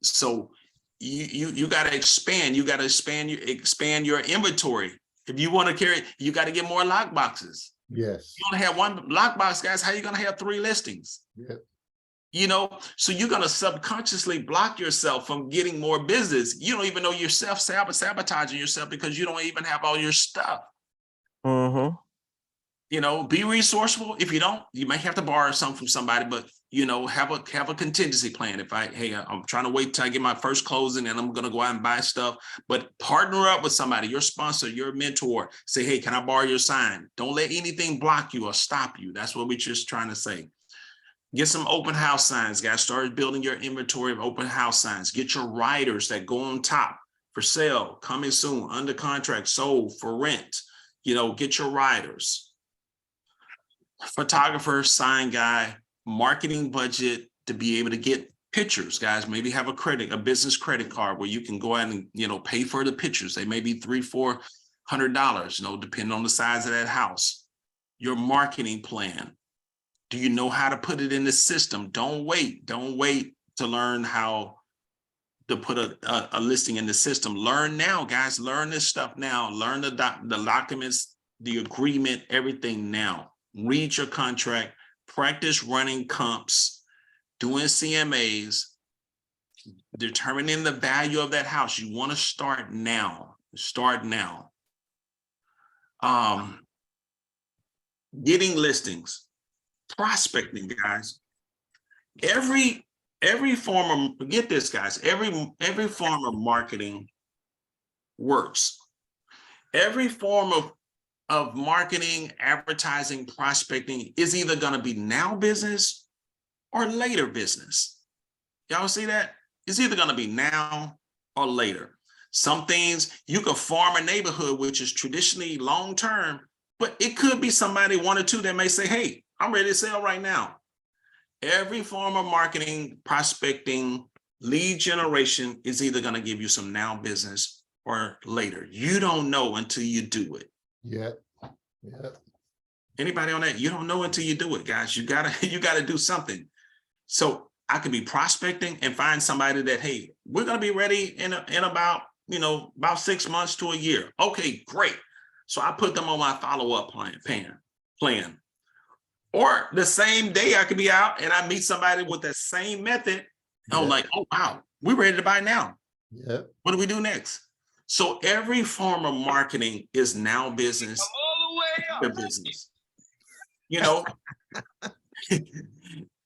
So you got to expand. You got to expand your inventory. If you want to carry, you got to get more lock boxes. Yes. You only have one lockbox, guys. How are you going to have 3 listings? Yeah. You know, so you're going to subconsciously block yourself from getting more business. You don't even know you're sabotaging yourself because you don't even have all your stuff. Mm-hmm. You know, be resourceful. If you don't, you may have to borrow something from somebody, but you know, have a contingency plan. If I'm trying to wait till I get my first closing and I'm going to go out and buy stuff, but partner up with somebody, your sponsor, your mentor. Say, hey, can I borrow your sign? Don't let anything block you or stop you. That's what we're just trying to say. Get some open house signs, guys. Start building your inventory of open house signs. Get your riders that go on top for sale, coming soon, under contract, sold, for rent. You know, get your riders. Photographer, sign guy, marketing budget to be able to get pictures, guys. Maybe have a business credit card where you can go out and, you know, pay for the pictures. They may be $300-400, you know, depending on the size of that house. Your marketing plan. Do you know how to put it in the system? Don't wait to learn how to put a listing in the system. Learn now, guys. Learn this stuff now. Learn the documents, the agreement, everything now. Read your contract, practice running comps, doing CMAs, determining the value of that house. You want to start now. Start now. Getting listings, prospecting, guys. Every form of, get this, guys, every form of marketing works. Every form of marketing, advertising, prospecting is either going to be now business or later business. Y'all see that? It's either going to be now or later. Some things you could farm a neighborhood, which is traditionally long-term, but it could be somebody, 1 or 2 that may say, hey, I'm ready to sell right now. Every form of marketing, prospecting, lead generation is either going to give you some now business or later. You don't know until you do it. Yeah. Anybody on that? You don't know until you do it, guys. You gotta do something. So I could be prospecting and find somebody that, hey, we're gonna be ready in about 6 months to a year. Okay, great. So I put them on my follow-up plan. Or the same day I could be out and I meet somebody with the same method. And I'm like, oh wow, we're ready to buy now. Yeah. What do we do next? So every form of marketing is now business. Your business. You know,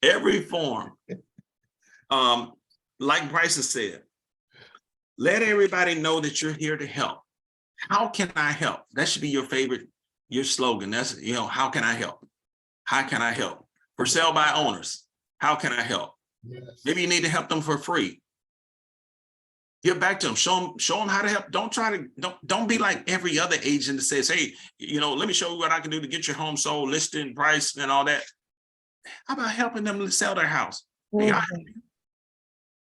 every form. Like Bryson said, let everybody know that you're here to help. How can I help? That should be your slogan. That's, how can I help? How can I help? For sale by owners, how can I help? Yes. Maybe you need to help them for free. Get back to them, show them how to help. Don't be like every other agent that says, hey, let me show you what I can do to get your home sold, listing, price, and all that. How about helping them to sell their house? Hey,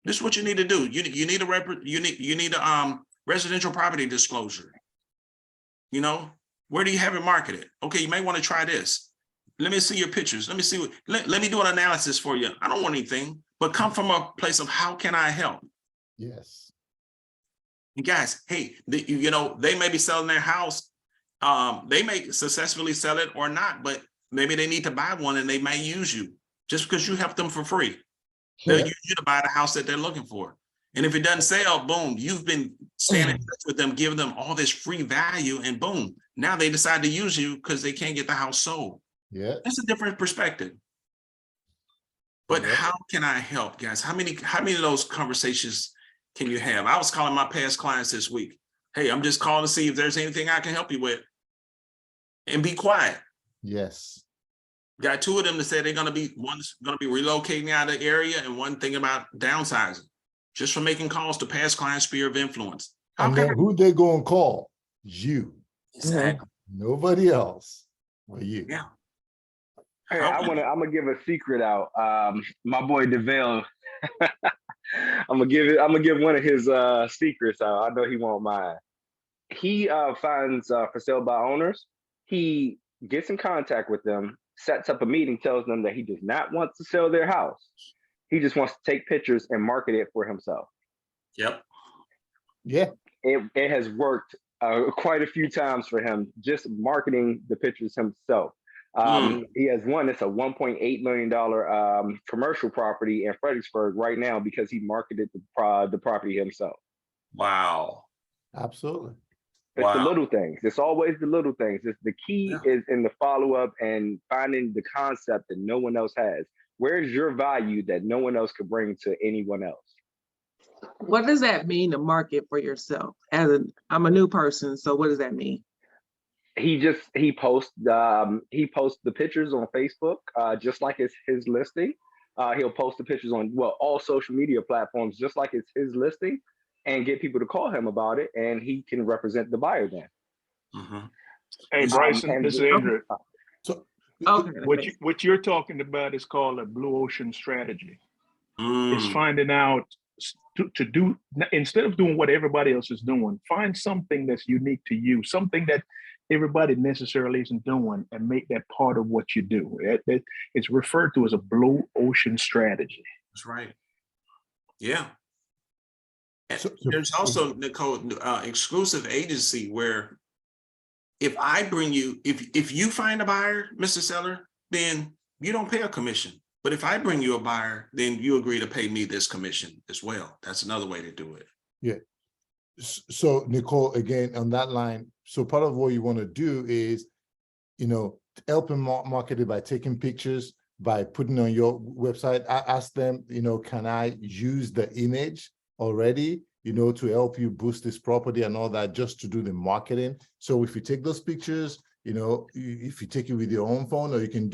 this is what you need to do. You need a residential property disclosure. Where do you have it marketed? Okay, you may want to try this. Let me see your pictures. Let me see let me do an analysis for you. I don't want anything, but come from a place of how can I help? Yes. And guys, hey, they may be selling their house. They may successfully sell it or not, but maybe they need to buy one and they may use you just because you help them for free. They'll use you to buy the house that they're looking for. And if it doesn't sell, boom, you've been staying in touch with them, giving them all this free value, and boom, now they decide to use you because they can't get the house sold. Yeah. That's a different perspective. But how can I help, guys? How many of those conversations can you have? I was calling my past clients this week. Hey, I'm just calling to see if there's anything I can help you with. And be quiet. Yes. Got 2 of them that said one's gonna be relocating out of the area and one thinking about downsizing, just from making calls to past clients' sphere of influence. And then who they gonna call? You. Exactly. Nobody else but you. Yeah. Hey, I'm gonna give a secret out. My boy DeVale. I'm gonna give one of his secrets out. I know he won't mind. He finds for sale by owners. He gets in contact with them, sets up a meeting, tells them that he does not want to sell their house. He just wants to take pictures and market it for himself. Yep. Yeah. It has worked quite a few times for him, just marketing the pictures himself. He has one, it's a $1.8 million commercial property in Fredericksburg right now because he marketed the property himself. Wow. Absolutely. It's the little things. It's always the little things. It's the key is in the follow-up and finding the concept that no one else has. Where's your value that no one else could bring to anyone else? What does that mean to market for yourself? I'm a new person, so what does that mean? He posts the pictures on Facebook, just like it's his listing. He'll post the pictures on all social media platforms, just like it's his listing, and get people to call him about it, and he can represent the buyer then. Hey, Bryson, this is Andrew. So, What you're talking about is called a blue ocean strategy. It's finding out to do, instead of doing what everybody else is doing, find something that's unique to you, something that everybody necessarily isn't doing, and make that part of what you do. It's referred to as a blue ocean strategy. That's right. Yeah. There's also, Nicole, exclusive agency where if I bring you, if you find a buyer, Mr. Seller, then you don't pay a commission. But if I bring you a buyer, then you agree to pay me this commission as well. That's another way to do it. Yeah. So Nicole, again, on that line, so part of what you want to do is, help them market it by taking pictures, by putting on your website. I ask them, can I use the image already, to help you boost this property and all that, just to do the marketing. So if you take those pictures, if you take it with your own phone, or you can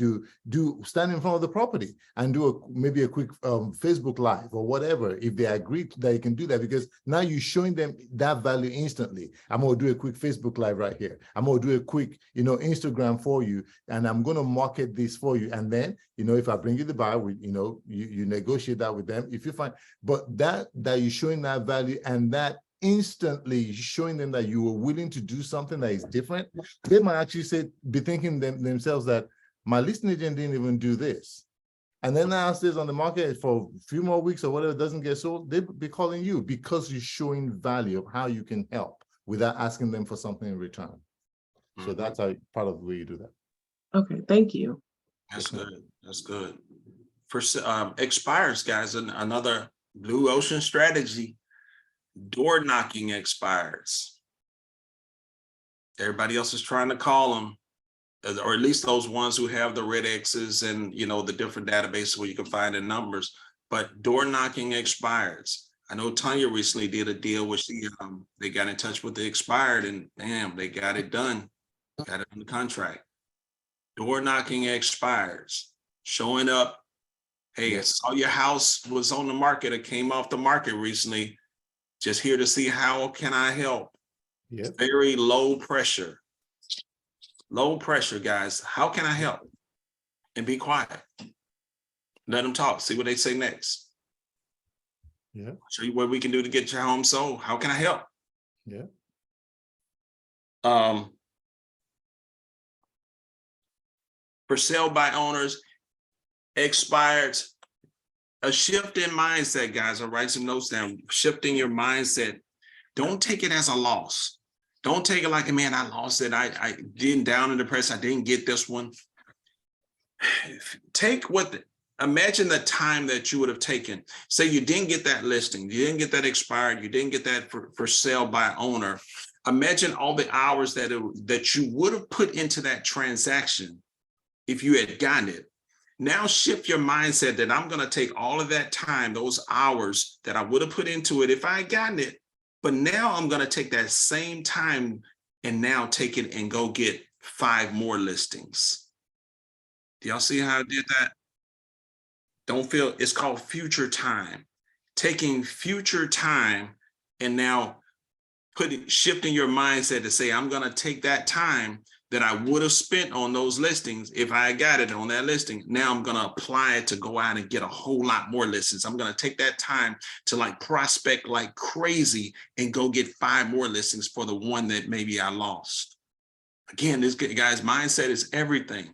stand in front of the property and do maybe a quick Facebook Live or whatever, if they agree that you can do that, because now you're showing them that value instantly. I'm going to do a quick Facebook Live right here. I'm going to do a quick, Instagram for you, and I'm going to market this for you. And then, if I bring you the buyer, you negotiate that with them. If you find, but that you're showing that value, and that instantly showing them that you were willing to do something that is different, they might actually be thinking themselves that my listing agent didn't even do this. And then now it stays on the market for a few more weeks or whatever, doesn't get sold, they'll be calling you because you're showing value of how you can help without asking them for something in return. So that's how part of the way you do that. Okay, thank you. That's good. That's good. For expires, guys, another blue ocean strategy. Door knocking expires. Everybody else is trying to call them, or at least those ones who have the red X's and the different databases where you can find the numbers. But door knocking expires. I know Tanya recently did a deal where they got in touch with the expired, and bam, they got it done, got it on the contract. Door knocking expires. Showing up, hey, I saw your house was on the market, it came off the market recently. Just here to see how can I help. Yep. Very low pressure. Low pressure, guys. How can I help? And be quiet. Let them talk. See what they say next. Yeah. Show you what we can do to get your home sold. How can I help? Yeah. For sale by owners, expired. A shift in mindset, guys. I'll write some notes down. Shifting your mindset. Don't take it as a loss. Don't take it like, man, I lost it. I didn't down in the press. I didn't get this one. Imagine the time that you would have taken. Say you didn't get that listing. You didn't get that expired. You didn't get that for sale by owner. Imagine all the hours that you would have put into that transaction if you had gotten it. Now shift your mindset that I'm going to take all of that time, those hours that I would have put into it if I had gotten it, but now I'm going to take that same time and now take it and go get 5 more listings. Do y'all see how I did that? It's called future time. Taking future time and now shifting your mindset to say, I'm going to take that time that I would have spent on those listings if I got it on that listing. Now I'm going to apply it to go out and get a whole lot more listings. I'm going to take that time to prospect like crazy and go get 5 more listings for the one that maybe I lost. Again, this guy's mindset is everything.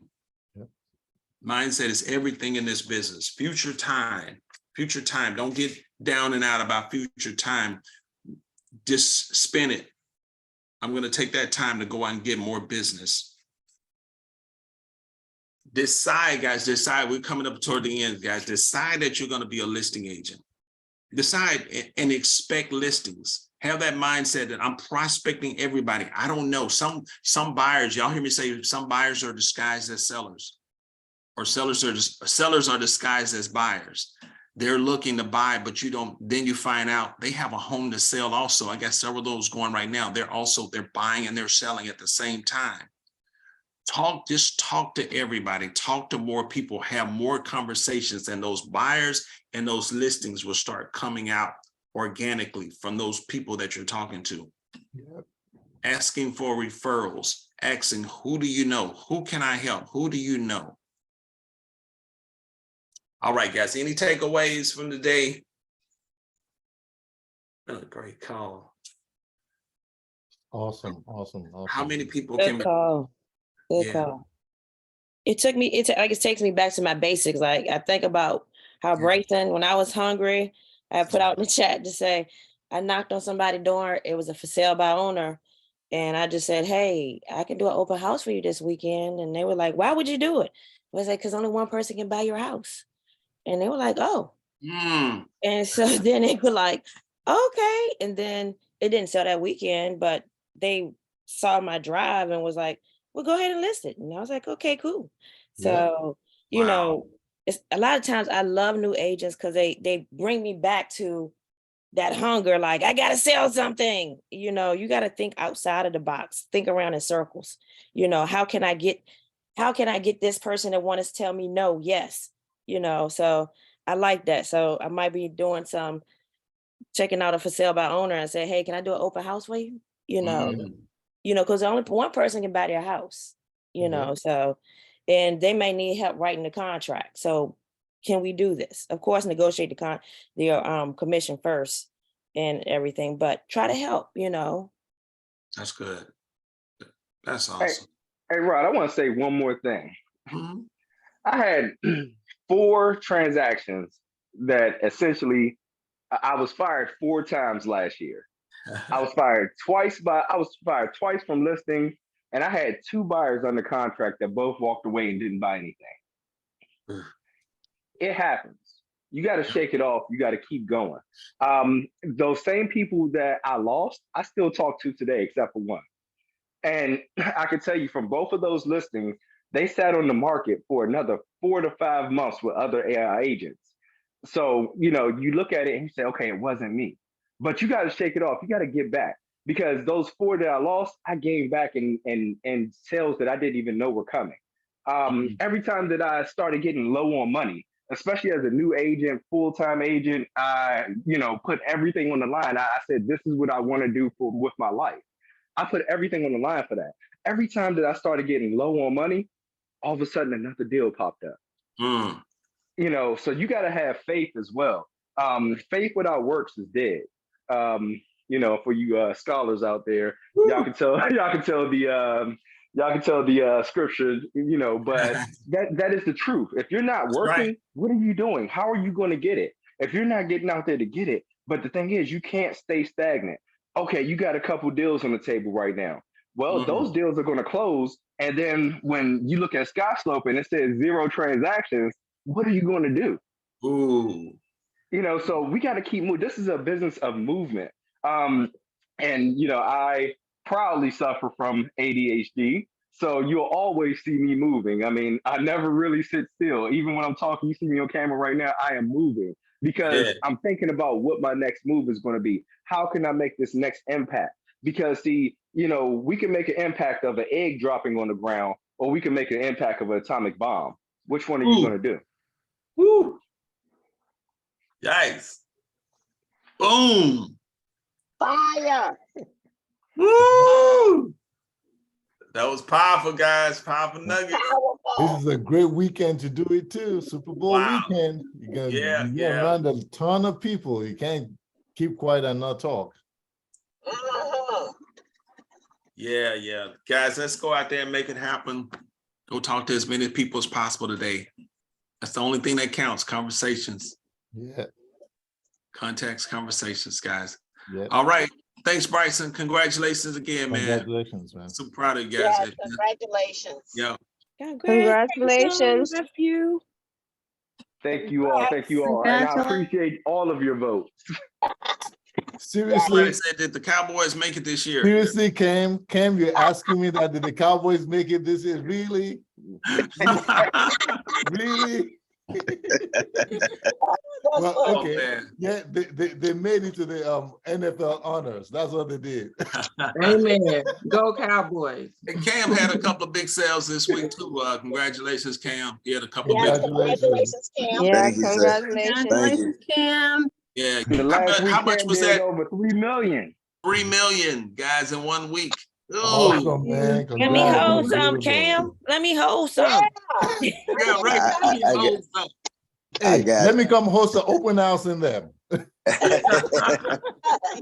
Yep. Mindset is everything in this business. Future time. Don't get down and out about future time. Just spend it. I'm going to take that time to go out and get more business. Decide, guys, decide. We're coming up toward the end, guys. Decide that you're going to be a listing agent. Decide and expect listings. Have that mindset that I'm prospecting everybody. I don't know. Some buyers, y'all hear me say some buyers are disguised as sellers, or sellers are disguised as buyers. They're looking to buy, but you don't, then you find out they have a home to sell also. I got several of those going right now. They're buying and they're selling at the same time. Just talk to everybody, talk to more people, have more conversations, and those buyers and those listings will start coming out organically from those people that you're talking to. Yep. Asking for referrals, asking, who do you know? Who can I help? Who do you know? All right, guys, any takeaways from the day? Oh, great call. Awesome. How many people Good call. Good Yeah. call. It takes me back to my basics. Like I think about how Bryson, when I was hungry, I put out in the chat to say, I knocked on somebody's door. It was a for sale by owner. And I just said, hey, I can do an open house for you this weekend. And they were like, why would you do it? I was like, because only one person can buy your house. And they were like, oh. And so then they were like, okay. And then it didn't sell that weekend, but they saw my drive and was like, well, go ahead and list it. And I was like, okay, cool. So, you know, it's a lot of times I love new agents because they bring me back to that hunger. Like, I got to sell something. You know, you got to think outside of the box, think around in circles. You know, how can I get this person that wants to tell me no, yes, you know? So I like that. So I might be doing some checking out a for sale by owner and say, hey, can I do an open house for you? You know, because only one person can buy their house, you know, so, and they may need help writing the contract. So can we do this? Of course, negotiate the commission first and everything, but try to help, you know. That's good. That's awesome. Hey, Rod, I want to say one more thing. I had 4 transactions that essentially I was fired 4 times last year. I was fired twice from listing, and I had 2 buyers under contract that both walked away and didn't buy anything. It happens. You got to shake it off. You got to keep going. Those same people that I lost, I still talk to today, except for one. And I can tell you from both of those listings, they sat on the market for another 4 to 5 months with other AI agents. So, you know, you look at it and you say, okay, it wasn't me. But you got to shake it off. You got to get back, because those 4 that I lost, I gained back in sales that I didn't even know were coming. Every time that I started getting low on money, especially as a new agent, full-time agent, I, you know, put everything on the line. I said, this is what I want to do with my life. I put everything on the line for that. Every time that I started getting low on money, all of a sudden another deal popped up. You know, so you got to have faith as well. Faith without works is dead. You know, for you scholars out there, y'all can tell the scripture, you know, but that is the truth. If you're not working, what are you doing? How are you going to get it? If you're not getting out there to get it, but the thing is, you can't stay stagnant. Okay, you got a couple deals on the table right now. Well, those deals are going to close. And then when you look at SkySlope and it says 0 transactions, what are you going to do? You know, so we got to keep moving. This is a business of movement. And, you know, I proudly suffer from ADHD. So you'll always see me moving. I mean, I never really sit still. Even when I'm talking, you see me on camera right now, I am moving because I'm thinking about what my next move is going to be. How can I make this next impact? Because see, you know, we can make an impact of an egg dropping on the ground, or we can make an impact of an atomic bomb. Which one are you going to do? Woo! Yikes. Boom. Fire. Woo! That was powerful, guys. Powerful nuggets. This is a great weekend to do it too. Super Bowl weekend. You're gonna land a ton of people. You can't keep quiet and not talk. Yeah. Guys, let's go out there and make it happen. Go talk to as many people as possible today. That's the only thing that counts. Conversations. Yeah. Contacts, conversations, guys. Yeah. All right. Thanks, Bryson. Congratulations again, man. Congratulations, man. So proud of you guys. Yeah, congratulations. Yeah. Congratulations. You. Thank you all. Thank you all. And I appreciate all of your votes. Seriously, Somebody said, did the Cowboys make it this year? seriously, Cam, you're asking me that, did the Cowboys make it this year? Really? Really? Well, Oh, okay. man. Yeah, they made it to the NFL honors. That's what they did. Amen. Go Cowboys. And Cam had a couple of big sales this week too. Congratulations, Cam. He had a couple of Yeah, big. congratulations, Cam. Yeah, Thank you, sir. congratulations. Thank you. Cam. Yeah. The last week How much Cam was did that? over 3 million. 3 million, guys, in 1 week. Ooh. Awesome, man. Let me hold Congrats. some, Cam. Let me hold some. Yeah, right. Hey, got let it. me come host an open house in them.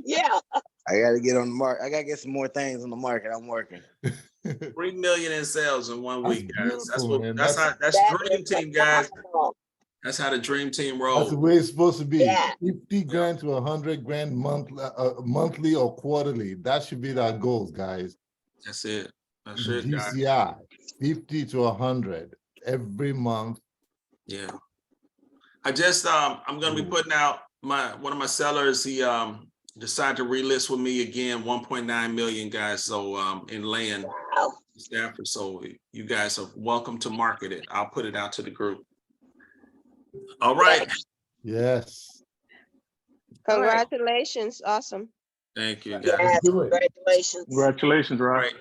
Yeah. I got to get on the market. I got to get some more things on the market. I'm working. 3 million in sales in 1 That's week, guys. That's beautiful, what. man. That's That's- the dream team, guys. Phenomenal. That's how the dream team That's the rolls. way it's supposed to be. Yeah. 50 grand to 100 grand monthly or quarterly. That should be our goals, guys. That's it. That's The it, guys. GCI, 50 to 100 every month. Yeah. I just I'm gonna be putting out one of my sellers. He decided to relist with me again, 1.9 million, guys. So in land in Stafford. So you guys are welcome to market it. I'll put it out to the group. All right. Yes. Congratulations. Awesome. Thank you, guys. Yes, do it. congratulations. Congratulations, Rob. Right.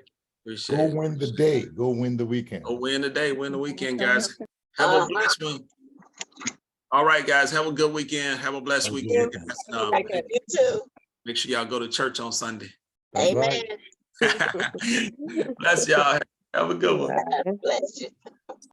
Appreciate Go it. win the day. Go win the weekend. Go win the day, win the weekend, guys. Have a blessed one. All right, guys. Have a good weekend. Have a blessed weekend, guys. You too. Make sure y'all go to church on Sunday. That's Amen. right. Bless y'all. Have a good one. Bless you.